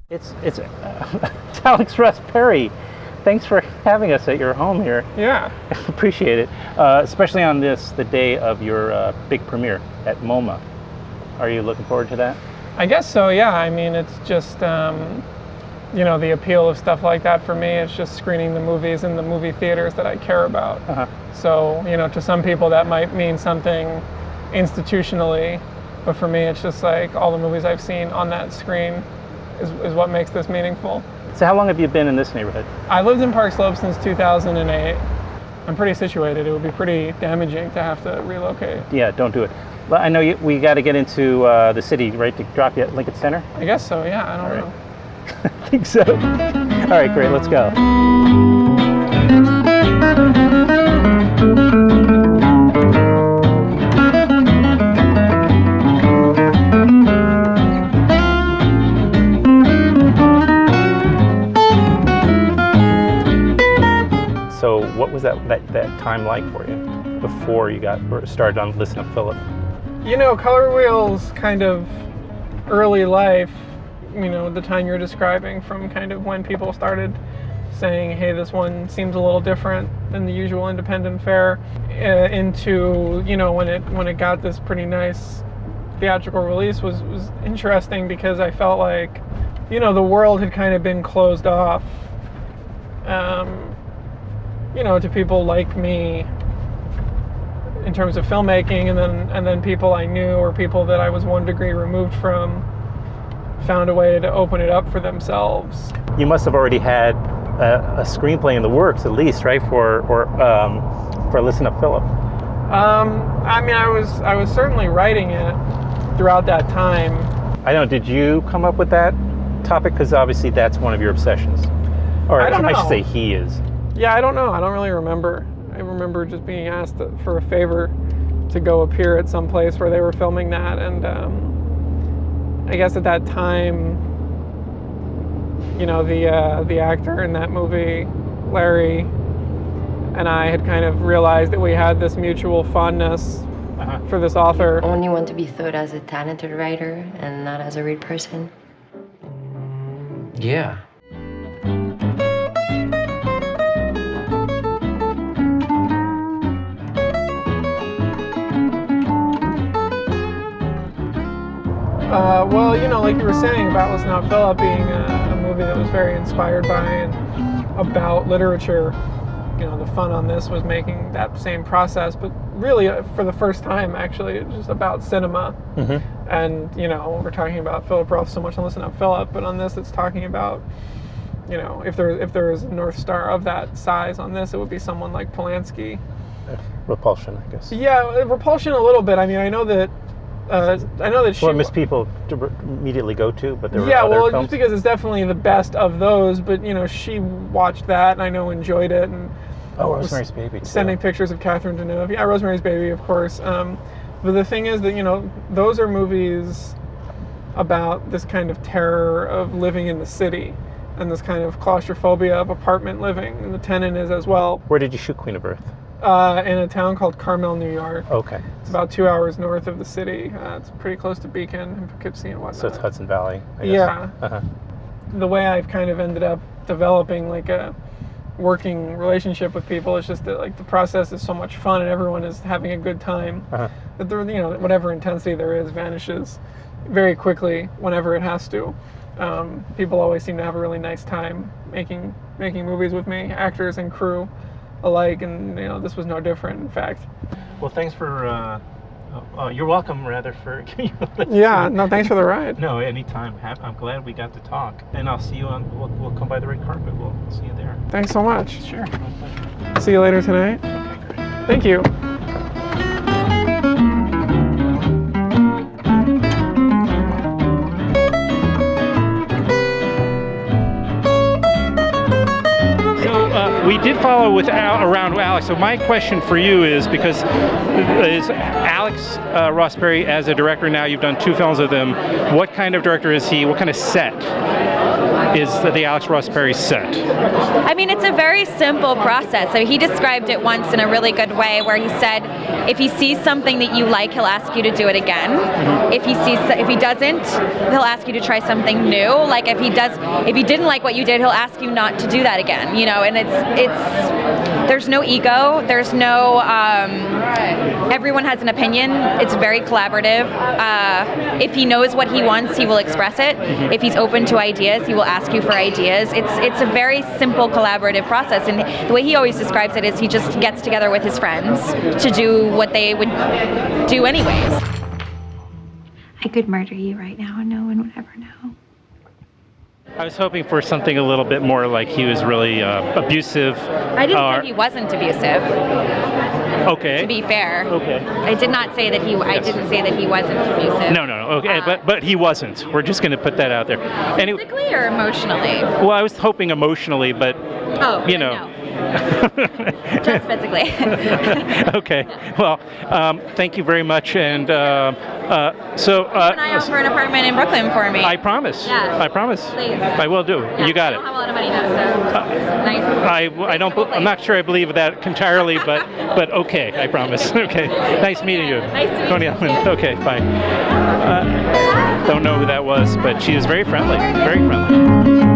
It's Alex Ross Perry. Thanks for having us at your home here. Yeah. Appreciate it. Especially on the day of your big premiere at MoMA. Are you looking forward to that? I guess so, yeah. I mean, it's just, you know, the appeal of stuff like that for me. It's just screening the movies in the movie theaters that I care about. So, you know, to some people that might mean something institutionally, but for me it's just like all the movies I've seen on that screen is what makes this meaningful. So how long have you been in this neighborhood? I lived in Park Slope since 2008. I'm pretty situated. It would be pretty damaging to have to relocate. Yeah, don't do it. Well, I know we got to get into the city, right, to drop you at Lincoln Center? I guess so, yeah. I don't know. I think so. All right, great. Let's go. So what was that time like for you before you got started on Listen Up Philip? You know, Color Wheel's kind of early life, you know, the time you're describing, from kind of when people started saying, hey, this one seems a little different than the usual independent fare, into, you know, when it got this pretty nice theatrical release was interesting, because I felt like, you know, the world had kind of been closed off, you know, to people like me in terms of filmmaking, and then people I knew or people that I was one degree removed from found a way to open it up for themselves. You must have already had a screenplay in the works, at least, right, for Listen Up Philip. I mean, I was certainly writing it throughout that time. I know. Did you come up with that topic? Because obviously that's one of your obsessions. Or I don't know. I should say he is. Yeah, I don't know. I don't really remember. I remember just being asked for a favor to go appear at some place where they were filming that, and I guess at that time, you know, the actor in that movie, Larry, and I had kind of realized that we had this mutual fondness for this author. Only want to be thought as a talented writer and not as a real person? Yeah. Well, you know, like you were saying about Listen Up Philip being a movie that was very inspired by and about literature, you know, the fun on this was making that same process, but really for the first time, actually, it's just about cinema. And, you know, we're talking about Philip Roth so much on Listen Up Philip, but on this it's talking about, you know, if there is a North Star of that size on this, it would be someone like Polanski. Repulsion, I guess. Yeah, Repulsion a little bit. I mean, I know that she... Well, Miss People to immediately go to, but there were yeah, other well, films. just because it's definitely the best of those, but, you know, she watched that, and I know enjoyed it, and... Oh, Rosemary's Baby, too. Sending pictures of Catherine Deneuve. Yeah, Rosemary's Baby, of course. But the thing is that, you know, those are movies about this kind of terror of living in the city, and this kind of claustrophobia of apartment living, and The Tenant is as well. Where did you shoot Queen of Earth? In a town called Carmel, New York. Okay. It's about 2 hours north of the city. It's pretty close to Beacon and Poughkeepsie and whatnot. So it's Hudson Valley, I guess. Yeah. The way I've kind of ended up developing like a working relationship with people is just that, like, the process is so much fun and everyone is having a good time that there, you know, whatever intensity there is vanishes very quickly whenever it has to. People always seem to have a really nice time making movies with me, actors and crew alike, and, you know, this was no different, in fact. Well, thanks for, you're welcome, rather, for giving me Yeah, no, thanks for the ride. No, anytime. I'm glad we got to talk. And I'll see you we'll come by the red carpet. We'll see you there. Thanks so much. Sure, my pleasure. See you later tonight. Okay, great. Thank you. We did follow around Alex. So my question for you is, because is Alex Ross Perry as a director now? You've done 2 films with him. What kind of director is he? What kind of set? is the Alex Ross Perry set? I mean, it's a very simple process. So he described it once in a really good way, where he said, if he sees something that you like, he'll ask you to do it again. If he doesn't, he'll ask you to try something new. Like if he didn't like what you did, he'll ask you not to do that again. You know, and there's no ego. There's no. Everyone has an opinion. It's very collaborative. If he knows what he wants, he will express it. If he's open to ideas, he will ask you for ideas. It's a very simple collaborative process, and the way he always describes it is he just gets together with his friends to do what they would do anyways. I could murder you right now and no one would ever know. I was hoping for something a little bit more like he was really abusive. I didn't say he wasn't abusive. Okay. To be fair. Okay. I did not say that he. Yes. I didn't say that he wasn't abusive. No. Okay, but he wasn't. We're just going to put that out there. Physically or emotionally? Well, I was hoping emotionally, but you know. No. Just physically. Okay. Well, thank you very much, and so. Keep an eye out for an apartment in Brooklyn for me. I promise. Yeah. I promise. Please. I will do. Yeah, You got it. I don't have a lot of money though, so nice. I don't. I'm not sure I believe that entirely, but okay. I promise. Okay. Nice meeting you. Nice to meet Tony you. Ellman. Okay. Bye. Don't know who that was, but she was very friendly. Very friendly.